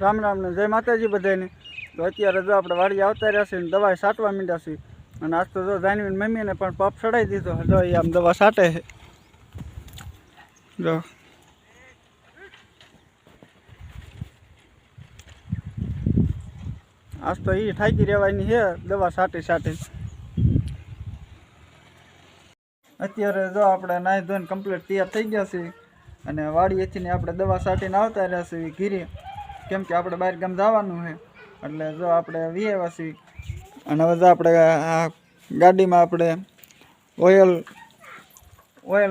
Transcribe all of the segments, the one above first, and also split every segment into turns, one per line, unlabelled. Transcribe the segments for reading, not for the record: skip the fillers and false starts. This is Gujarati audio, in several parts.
રામ રામ ને જય માતાજી બધાને। તો અત્યારે જો આપણે વાડી આવતા રહ્યા છે ને દવા છાંટવા માંડ્યા છે અને આજ તો જો જાનવીની મમ્મીને પણ પપ ચડાવી દીધો। જો એ આમ દવા છાંટે છે। જો આજ તો એ થાકી રહેવાની છે દવા છાંટી છાંટી। અત્યારે જો આપણે નાહી ધોઈને કમ્પ્લીટ તૈયાર થઈ ગયા છે અને વાડીએથી આપણે દવા છાંટીને આવતા રહ્યા છીએ ઘીરે, કેમ કે આપણે બહાર ગામ જવાનું છે એટલે જો આપણે વિયેવા છીએ। અને હવે આપણે આ ગાડીમાં આપણે ઓઇલ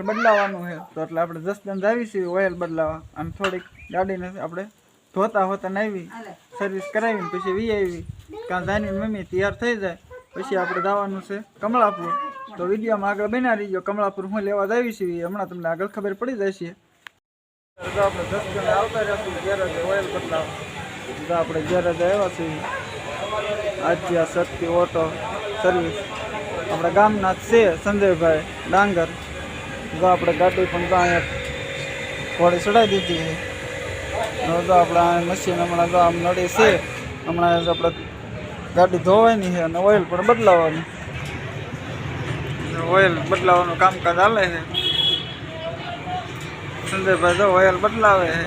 બદલાવાનું છે તો એટલે આપણે જસદણ આવી છીએ ઓઇલ બદલાવા અને થોડીક ગાડીને આપણે ધોતા હોતા નાવી સર્વિસ કરાવીને પછી વી આવી કાં જાની મમ્મી તૈયાર થઈ જાય પછી આપણે જવાનું છે કમળાપુર। તો વિડીયોમાં આગળ બના રહીજો, કમળાપુર હું લેવા જ આવી છીએ હમણાં તમને આગળ ખબર પડી જશે। તો આપણે 10 જણા આવતા રહ્યા ગેરેજે ઓઇલ બદલાવા। તો આપણે ગેરેજે આવ્યા છીએ આદ્યા શક્તિ ઓટો સર્વિસ, આપણા ગામના જ છે સંજયભાઈ ડાંગર। જો આપણે ગાડી પણ તો અહીંયા ઘોડી ચડાવી દીધી છે। તો આપણે આ મશીન હમણાં જો આમ નડી છે, હમણાં આપણે ગાડી ધોવાની છે અને ઓઇલ પણ બદલાવવાનું। ઓઇલ બદલાવાનું કામકાજ હાલે છે। સંજયભાઈ જો ઓઇલ બદલાવે છે।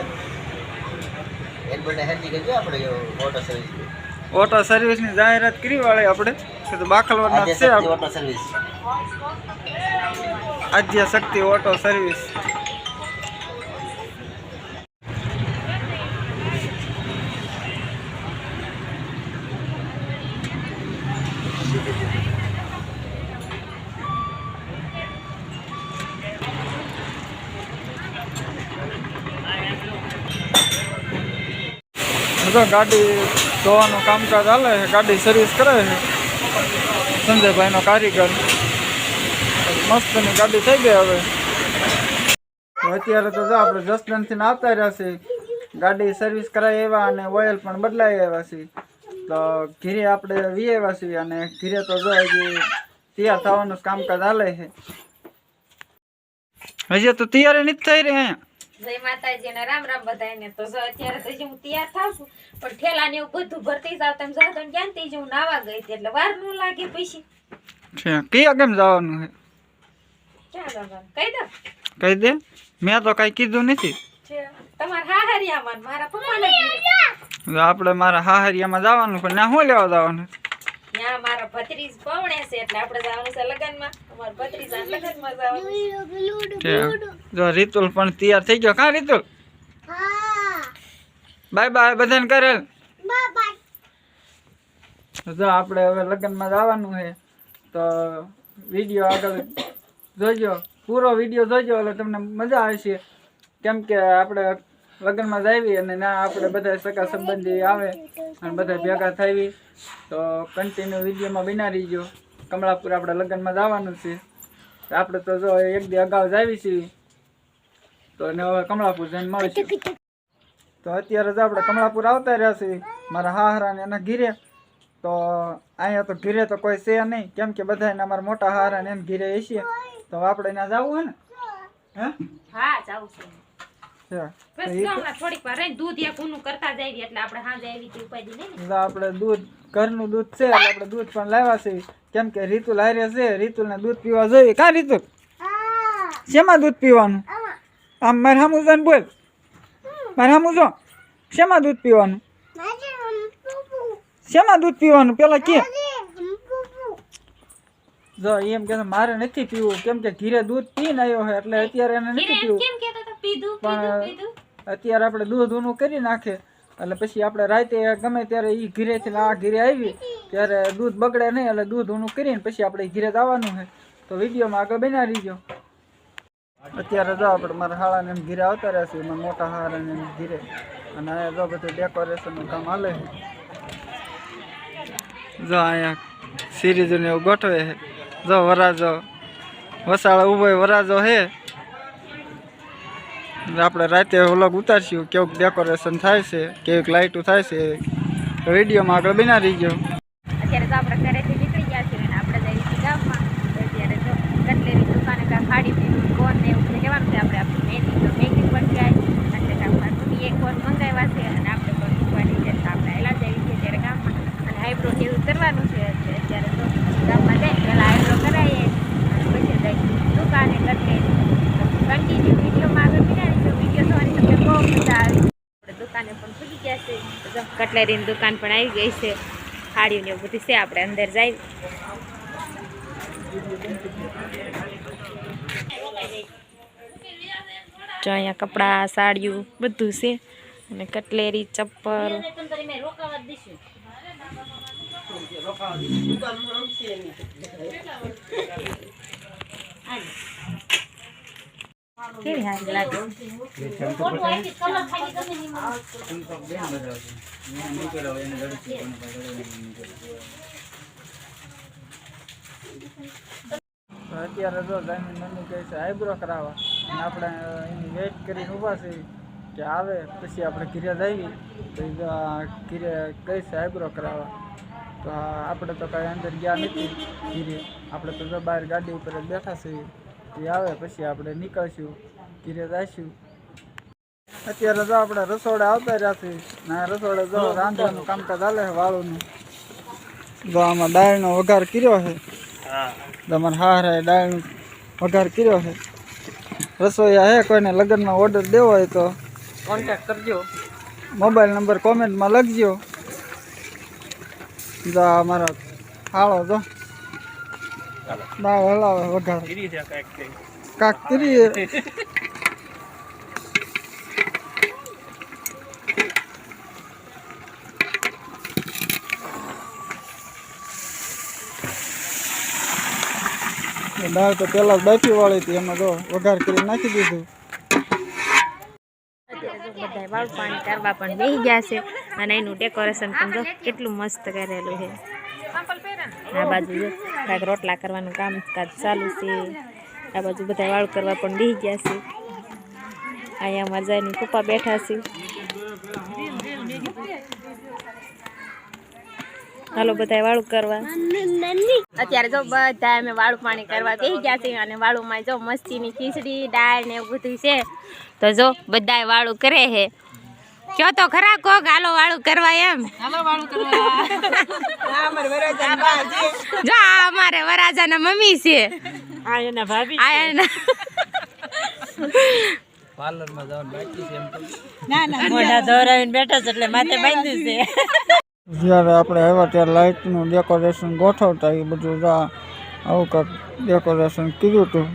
ઓટો સર્વિસની જાહેરાત કરી વાળી આપણે તો બાખલવાડના છે ઓટો સર્વિસ, આદ્યા શક્તિ ઓટો સર્વિસ। ગાડી ધોવાનું કામકાજ હાલે છે, ગાડી સર્વિસ કરે છે સંજયભાઈનો કારીગર। મસ્તની ગાડી થઈ ગઈ હવે। અત્યારે તો જો આપણે જસદણથી આવતા રહ્યા છીએ, ગાડી સર્વિસ કરાવી આવ્યા અને ઓઇલ પણ બદલાઈ આવ્યા છીએ। તો ઘીરે આપણે વી આવ્યા છીએ અને ઘીરે તો જો હજી તૈયાર થવાનું કામકાજ હાલે છે। હજી તો તૈયારી નથી થઈ રહી અહીંયા।
જય માતાજી ને રામ રામ બધાને। તો જો અત્યારે તો હું તૈયાર થાવ છું પણ ઠેલા ને એવું બધું ભરતી જાવ તેમ જાવ તો ક્યાં થી હું નાવા ગઈ એટલે વાર ન લાગે પછી
છે કયા કેમ જવાનું છે
ક્યાં જવાનું કહી દો
કહી દે, મેં તો કઈ કીધું નથી।
તમાર હાહરિયામાં મારા પપ્પાને
આપણે મારા હાહરિયામાં જવાનું પણ ના શું લેવા જવાનું?
ત્યાં મારા ભત્રીજ પવણે છે એટલે આપણે જવાનું છે લગનમાં, અમાર ભત્રીજા લગનમાં જવાનું।
જો રીતુલ પણ તૈયાર થઈ ગયો। કાં રીતુલ? બાય બાય બધાને કરેલ। જો આપણે હવે લગ્નમાં જવાનું છે તો વિડીયો આગળ જોજો, પૂરો વિડીયો જોજો એટલે તમને મજા આવશે, કેમ કે આપણે લગ્નમાં જાવી અને ના આપણે બધા સગા સંબંધી આવે અને બધા ભેગા થઈ તો કન્ટિન્યુ વિડીયોમાં બના રહીજો। કમળાપુર આપણે લગ્નમાં જવાનું છે આપણે તો જો એક દી અગાઉ જ આવી છીએ તો એને હવે કમળાપુર જઈને મળીશું। તો અત્યારે જ આપણે કમળાપુર આવતા રહ્યા છીએ મારા હાહરા ને એના ઘીરે। તો અહીંયા તો ઘીરે તો કોઈ છે નહીં, કેમ કે બધા અમારા મોટા હાહરા ને એમ ઘીરે હશે તો આપણે ત્યાં જવું હે ને? હે
હા જાવું છે।
આપણે
દૂધ
ઘરનું દૂધ છે એટલે આપણે દૂધ પણ લાવ્યા છે, કેમ કે રીતુલ હારે છે, રીતુલ ને દૂધ પીવા જોઈએ। કાં રીતુલ? શેમાં દૂધ પીવાનું? આમ મારે સામું જઈને બોલ, મારે સામું જો શેમાં દૂધ પીવાનું? શેમાં દૂધ પીવાનું પેલા કે? જો એમ કે મારે નથી પીવું, કેમ કે ઘીરે દૂધ પીને આવ્યો છે એટલે અત્યારે એને નથી પીવું, પણ અત્યારે આપણે દૂધ ઊનું કરી નાખે એટલે પછી આપણે રાતે ગમે ત્યારે એ ઘીરેથી આ ઘીરે આવી ત્યારે દૂધ બગડે નહીં એટલે દૂધ ઊનું કરીને પછી આપણે ઘીરે જવાનું છે। તો વિડીયોમાં આગળ બના રહીજો। અત્યારે જો આપણે મારા હાળાને એમ ઘીરે આવતા રહ્યા છીએ, મારા મોટા હાળાને એમ ઘીરે, અને અહીંયા જો બધું ડેકોરેશનનું કામ હાલે છે। જો અહીંયા સિરીઝને એવું ગોઠવે છે, જો વરાજો વસાળો ઉભો વરાજો છે। આપણે રાતે વ્લોગ ઉતારશું કેવું ડેકોરેશન થાય છે, કેવીક લાઇટો થાય છે, તો વિડીયોમાં આગળ બના રહીજો।
અત્યારે તો આપણે ઘરેથી નીકળી ગયા છીએ અને આપણે જઈએ છીએ ગામમાં। અત્યારે જો કટલેરી દુકાને કાં ખાડી પીવું કોણ ને એવું કહેવાનું છે આપણે મેગી પણ જાય એટલે કાંઈ એક કોન મંગાવ્યા છે અને આપણે પણ કરવાનું છે અત્યારે તો ગામમાં જાય પેલા આઈબ્રો કરાવીએ અને પછી જાય દુકાને કટલેરી કન્ટિન્યુ વિડીયોમાં આગળ બિનાડીશું વિડીયો જોવાની તમને બહુ મજા આવે આપણે દુકાને પણ ખુલી ગયા છે કટલેરીની દુકાન પણ આવી ગઈ છે સાડીઓ ને એવું બધું છે આપણે અંદર જાય જો અહીંયા કપડાં સાડીઓ બધું છે અને કટલેરી ચપ્પલ કેવી સારી લાગે
અત્યારે જો જામીન મમ્મી કહે છે આઈબ્રો કરાવવા અને આપણે એની વેઇટ કરીને ઊભા છે કે આવે પછી આપણે ઘીરે જઈએ તો ઘીરે કહે છે આઈબ્રો કરાવવા તો આપણે તો કાંઈ અંદર ગયા નથી ઘીરે આપણે તો જો બહાર ગાડી ઉપર જ બેઠા છીએ એ આવે પછી આપણે નીકળશું ઘીરે જઈશું અત્યારે જો આપણે રસોડે આવતા રહ્યા છીએ ને રસોડે જો રાંધવાનું કામકાજ ચાલે છે વાળુનું જો આમાં દાળનો વઘાર કર્યો છે તમારે હારે દાળનો વઘાર કર્યો છે રસોઈયા હે કોઈને લગ્નમાં ઓર્ડર દેવો હોય તો કોન્ટેક્ટ કરજો મોબાઈલ નંબર કોમેન્ટમાં લખજો જો અમારા હાળો જો દાળ હલાવે વઘાર કાક કરીએ દાળ તો પેલા જ બાફી વાળી હતી એમાં જો વઘાર કરી નાખી દીધું
બધા વાળ પાણી કરવા પણ બેસી ગયા છે અને એનું ડેકોરેશન પણ જો કેટલું મસ્ત કરેલું છે આ બાજુ જો કાંઈક રોટલા કરવાનું કામકાજ ચાલુ છે આ બાજુ બધા વાળ કરવા પણ બેસી ગયા છે અહીંયા અમારે જઈને પપ્પા બેઠા છે હાલો બધા વાળું કરવા અત્યારે જો બધા અમે વાળું પાણી કરવા બેસી ગયા છીએ અને વાળુંમાં જો મસ્તીની ખીચડી દાળ ને એવું બધું છે તો જો બધા વાળું કરે છે કયો તો ખરા કોક હાલો વાળું કરવા એમ જો આ અમારે વરાજાના મમ્મી છે
પાર્લરમાં જવાનું બાકી છે એમ તો
મોઢા ધોરાવીને બેઠા છે એટલે માથે બાંધ્યું છે
જ્યારે આપણે આવ્યા ત્યારે લાઇટનું ડેકોરેશન ગોઠવતા એ બધું આવું કાંઈક ડેકોરેશન કર્યું હતું